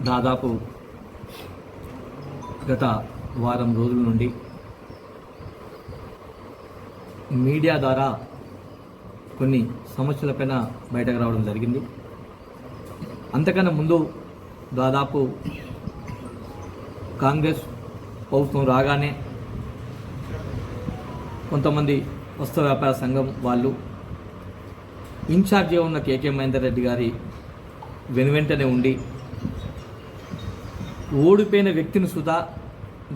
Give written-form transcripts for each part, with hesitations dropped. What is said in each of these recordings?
దాదాపు గత వారం రోజుల నుండి మీడియా ద్వారా కొన్ని సమస్యలపైన బయటకు రావడం జరిగింది. అంతకన్నా ముందు దాదాపు కాంగ్రెస్ ప్రభుత్వం రాగానే కొంతమంది వస్త్ర వ్యాపార సంఘం వాళ్ళు ఇన్ఛార్జిగా ఉన్న కేకే మహేందర్ రెడ్డి గారి వెనువెంటనే ఉండి ఓడిపోయిన వ్యక్తిని సుధా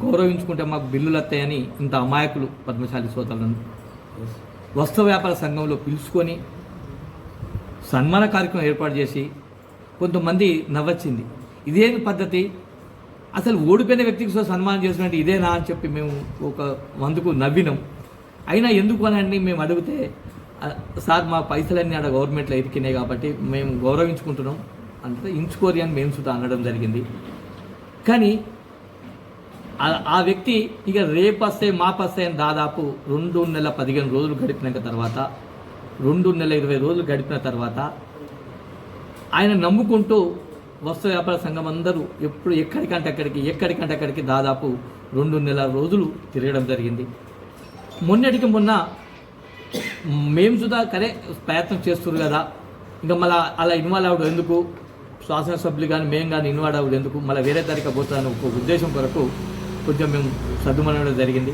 గౌరవించుకుంటే మాకు బిల్లులు వస్తాయని ఇంత అమాయకులు పద్మశాలి సోదరులను వస్త్ర వ్యాపార సంఘంలో పిలుచుకొని సన్మాన కార్యక్రమం ఏర్పాటు చేసి కొంతమంది నవ్వచ్చింది. ఇదేం పద్ధతి? అసలు ఓడిపోయిన వ్యక్తికి సన్మానం చేసినట్టు ఇదేనా అని చెప్పి మేము ఒక వందుకు నవ్వినాం. అయినా ఎందుకు అని మేము అడిగితే, సార్ మా పైసలన్నీ ఆడ గవర్నమెంట్లో ఇరికినాయి కాబట్టి మేము గౌరవించుకుంటున్నాం అంటే ఇంచుకోరి అని మేము సుతా అనడం జరిగింది. కానీ ఆ వ్యక్తి ఇక రేపు వస్తే మాపు వస్తే అని దాదాపు 2 నెలల 15 రోజులు గడిపిన తర్వాత 2 నెలల 20 రోజులు గడిపిన తర్వాత ఆయన నమ్ముకుంటూ వస్త్ర వ్యాపార సంఘం అందరూ ఎప్పుడు ఎక్కడికంటే అక్కడికి దాదాపు 2 నెలల రోజులు తిరగడం జరిగింది. మొన్నటికి మొన్న మేము సుధా కరే ప్రయత్నం చేస్తున్నారు కదా, ఇంకా మళ్ళీ అలా ఇన్వాల్వ్ అవ్వడం ఎందుకు, శాసనసభ్యులు కానీ మేము కానీ ఇన్వాల్వ్ అవ్వడం ఎందుకు, మళ్ళీ వేరే తారీఖు పోతాను ఒక ఉద్దేశం కొరకు కొంచెం మేము సర్దుమనడం జరిగింది.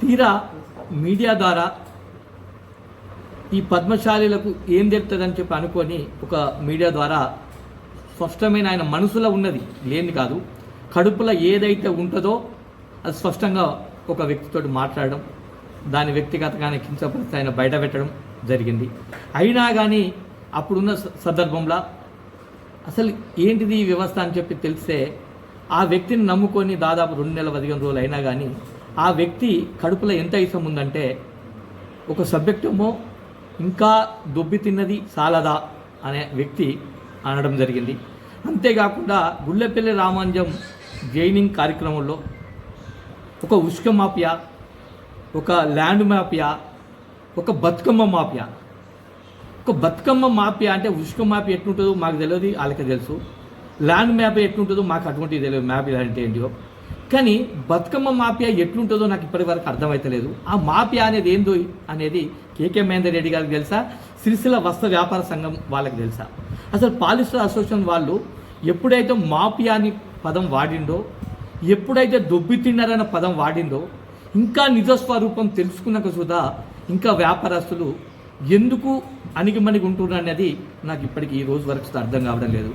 తీరా మీడియా ద్వారా ఈ పద్మశాలీలకు ఏం తెలుస్తుందని చెప్పి అనుకొని ఒక మీడియా ద్వారా స్పష్టమైన ఆయన మనసులో ఉన్నది లేని కాదు, కడుపులో ఏదైతే ఉంటుందో అది స్పష్టంగా ఒక వ్యక్తితో మాట్లాడడం, దాని వ్యక్తిగతంగానే కించపరిచి ఆయన బయట పెట్టడం జరిగింది. అయినా కానీ అప్పుడున్న సందర్భంలో అసలు ఏంటిది ఈ వ్యవస్థ అని చెప్పి తెలిస్తే ఆ వ్యక్తిని నమ్ముకొని దాదాపు 2 నెలల 15 రోజులు అయినా కానీ ఆ వ్యక్తి కడుపులో ఎంత ఇష్టం ఉందంటే ఒక సబ్జెక్టేమో ఇంకా దొబ్బి తిన్నది సాలదా అనే వ్యక్తి అనడం జరిగింది. అంతేకాకుండా గుళ్ళపల్లి రామాంజం జైనింగ్ కార్యక్రమంలో ఒక ఉష్క మాఫియా, ఒక ల్యాండ్ మాఫియా, ఒక బతుకమ్మ మాఫియా. ఒక బతుకమ్మ మాఫియా అంటే ఉష్క మాఫియా ఎట్లుంటుందో మాకు తెలియదు, వాళ్ళకి తెలుసు. ల్యాండ్ మాఫియా ఎట్లుంటుందో మాకు అటువంటిది తెలియదు, మాఫియా అంటే ఏంటో. కానీ బతుకమ్మ మాఫియా ఎట్లుంటుందో నాకు ఇప్పటి వరకు అర్థమవుతలేదు. ఆ మాఫియా అనేది ఏందో అనేది కేకే మహేందర్ రెడ్డి గారికి తెలుసా, సిరిసిల్ల వస్త్ర వ్యాపార సంఘం వాళ్ళకి తెలుసా? అసలు పాలిస్టర్ అసోసియేషన్ వాళ్ళు ఎప్పుడైతే మాఫియా అని పదం వాడిండో, ఎప్పుడైతే దొబ్బి తిన్నారన్న పదం వాడిందో, ఇంకా నిజస్వరూపం తెలుసుకున్నాక సుధా ఇంకా వ్యాపారస్తులు ఎందుకు అణిగిమణిగి ఉంటున్నారు అనేది నాకు ఇప్పటికీ ఈ రోజు వరకు అర్థం కావడం లేదు.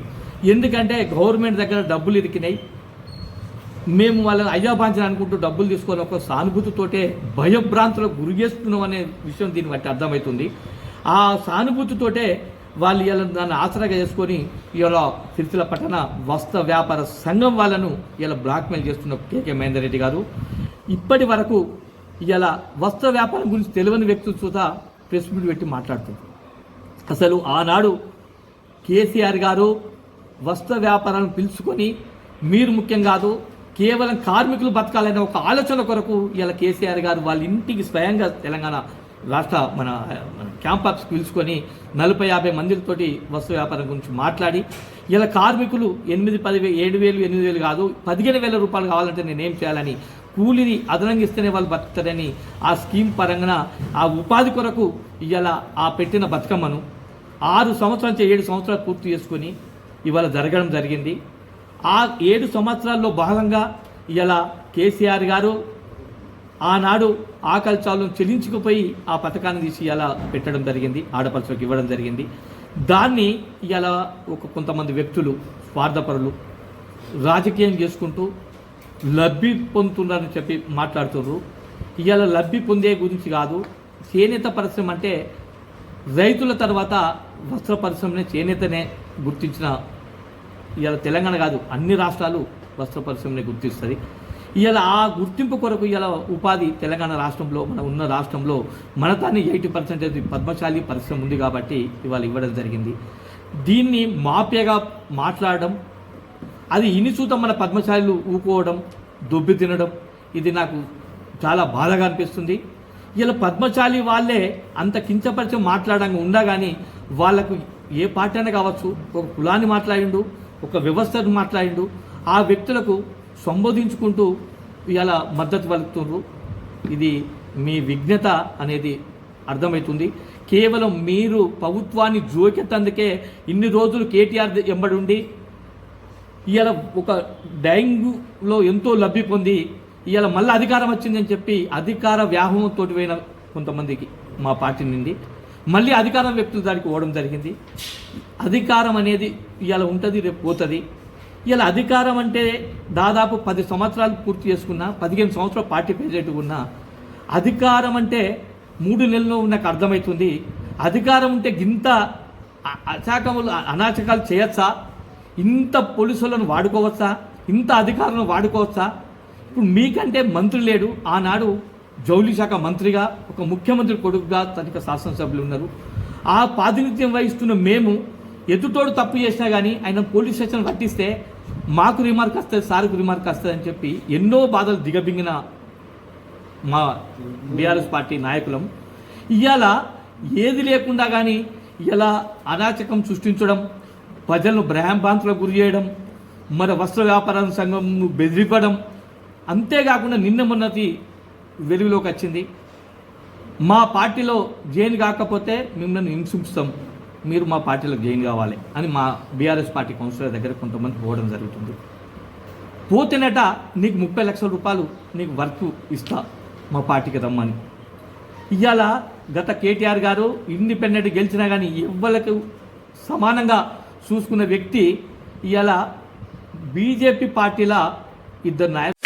ఎందుకంటే గవర్నమెంట్ దగ్గర డబ్బులు ఇరికినాయి, మేము వాళ్ళని అయ్యాబాంచని అనుకుంటూ డబ్బులు తీసుకొని ఒక సానుభూతితోటే భయభ్రాంతులకు గురి చేస్తున్నాం అనే విషయం దీన్ని బట్టి అర్థమవుతుంది. ఆ సానుభూతితోటే వాళ్ళు ఇలా దాన్ని ఆసరాగా చేసుకొని ఇలా సిరిసిల్ల పట్టణ వస్త్ర వ్యాపార సంఘం వాళ్ళను ఇలా బ్లాక్మెయిల్ చేస్తున్న కేకే మహేందర్ రెడ్డి గారు ఇప్పటి వరకు ఇలా వస్త్ర వ్యాపారం గురించి తెలియని వ్యక్తులు చూత ప్రెస్ మీట్ పెట్టి మాట్లాడుతుంది. అసలు ఆనాడు కేసీఆర్ గారు వస్త్ర వ్యాపారాలను పిలుచుకొని మీరు ముఖ్యం కాదు, కేవలం కార్మికులు బతకాలనే ఒక ఆలోచన కొరకు ఇలా కేసీఆర్ గారు వాళ్ళ ఇంటికి స్వయంగా తెలంగాణ రాష్ట్ర మన క్యాంపస్కి పిలుచుకొని 40-50 మందితోటి వస్త్ర వ్యాపారం గురించి మాట్లాడి ఇలా కార్మికులు 8,000, 7,000, 8,000 కాదు 15,000 రూపాయలు కావాలంటే నేనేం చేయాలని, కూలిని అదనంగా ఇస్తేనే వాళ్ళు బతుకుతారని ఆ స్కీమ్ పరంగా ఆ ఉపాధి కొరకు ఇవాళ ఆ పెట్టిన బతుకమ్మను 6 సంవత్సరాల నుంచి 7 సంవత్సరాలు పూర్తి చేసుకొని ఇవాళ జరగడం జరిగింది. ఆ 7 సంవత్సరాల్లో భాగంగా ఇలా కేసీఆర్ గారు ఆనాడు ఆకలి చాలను చెల్లించుకుపోయి ఆ పథకాన్ని తీసి ఇలా పెట్టడం జరిగింది, ఆడపడుచులకు ఇవ్వడం జరిగింది. దాన్ని ఇలా కొంతమంది వ్యక్తులు స్వార్థపరులు రాజకీయం చేసుకుంటూ లబ్ధి పొందుతున్నారని చెప్పి మాట్లాడుతున్నారు. ఇవాళ లబ్ధి పొందే గురించి కాదు, చేనేత పరిశ్రమ అంటే రైతుల తర్వాత వస్త్ర పరిశ్రమనే చేనేతనే గుర్తించిన ఇవాళ తెలంగాణ కాదు అన్ని రాష్ట్రాలు వస్త్ర పరిశ్రమని గుర్తిస్తుంది. ఇవాళ ఆ గుర్తింపు కొరకు ఇవాళ ఉపాధి తెలంగాణ రాష్ట్రంలో మన ఉన్న రాష్ట్రంలో మనతాన్ని 80% పద్మశాలి పరిశ్రమ ఉంది కాబట్టి ఇవాళ ఇవ్వడం జరిగింది. దీన్ని మాఫియాగా మాట్లాడడం, అది ఇనిసూత మన పద్మశాలీలు ఊకోవడం, దొబ్బి తినడం, ఇది నాకు చాలా బాధగా అనిపిస్తుంది. ఇలా పద్మశాలి వాళ్ళే అంత కించపరిచి మాట్లాడంగా ఉండగాని వాళ్ళకు ఏ పార్టీ అయినా కావచ్చు, ఒక కులాన్ని మాట్లాడిండు, ఒక వ్యవస్థను మాట్లాడిండు. ఆ వ్యక్తులకు సంబోధించుకుంటూ ఇవాళ మద్దతు పలుకుతున్నారు. ఇది మీ విఘ్నత అనేది అర్థమవుతుంది. కేవలం మీరు ప్రభుత్వాన్ని జోకెత్తందుకే ఇన్ని రోజులు కేటీఆర్ ఎంబడి ఉండి ఇవాళ ఒక డైంగ్లో ఎంతో లబ్ధి పొంది ఇవాళ మళ్ళీ అధికారం వచ్చిందని చెప్పి అధికార వ్యామోహంతో పోయిన కొంతమందికి మా పార్టీ నుండి మళ్ళీ అధికారం వ్యక్తుల దానికి పోవడం జరిగింది. అధికారం అనేది ఇవాళ ఉంటుంది, రేపు పోతుంది. ఇవాళ అధికారం అంటే దాదాపు 10 సంవత్సరాలు పూర్తి చేసుకున్నా, 15 సంవత్సరాలు పార్టీ ప్రెసిడెంట్గా ఉన్నా, అధికారం అంటే 3 నెలల్లో నాకు అర్థమవుతుంది. అధికారం ఉంటే ఇంత అనాచకాలు చేయొచ్చా, ఇంత పోలీసులను వాడుకోవచ్చా, ఇంత అధికారులను వాడుకోవచ్చా? ఇప్పుడు మీకంటే మంత్రి లేడు. ఆనాడు జౌళి శాఖ మంత్రిగా, ఒక ముఖ్యమంత్రి కొడుకుగా తనకి శాసనసభ్యులు ఉన్నారు. ఆ ప్రాతినిధ్యం వహిస్తున్న మేము ఎదుటోడు తప్పు చేసినా కానీ ఆయన పోలీస్ స్టేషన్ పట్టిస్తే మాకు రిమార్క్ వస్తుంది, సార్కు రిమార్క్ వస్తుంది అని చెప్పి ఎన్నో బాధలు దిగబింగిన మా బీఆర్ఎస్ పార్టీ నాయకులం ఇవాళ ఏది లేకుండా కానీ ఇలా అరాచకం సృష్టించడం, ప్రజలను భ్రయాంభ్రాంతులకు గురి చేయడం, మరి వస్త్ర వ్యాపార సంఘం బెదిరిపడం, అంతేకాకుండా నిన్న మొన్నటి వెలుగులోకి వచ్చింది. మా పార్టీలో జైన్ కాకపోతే మిమ్మల్ని హింసిస్తాం, మీరు మా పార్టీలో జైన్ కావాలి అని మా బీఆర్ఎస్ పార్టీ కౌన్సిలర్ దగ్గర కొంతమంది పోవడం జరుగుతుంది. పోతేనట నీకు 30 లక్షల రూపాయలు నీకు వర్క్ ఇస్తా మా పార్టీకి రమ్మని. ఇవాళ గత కేటీఆర్ గారు ఇండిపెండెంట్ గెలిచినా కానీ ఎవ్వరికి సమానంగా చూసుకున్న వ్యక్తి ఇవాళ బీజేపీ పార్టీల 2 నాయకులు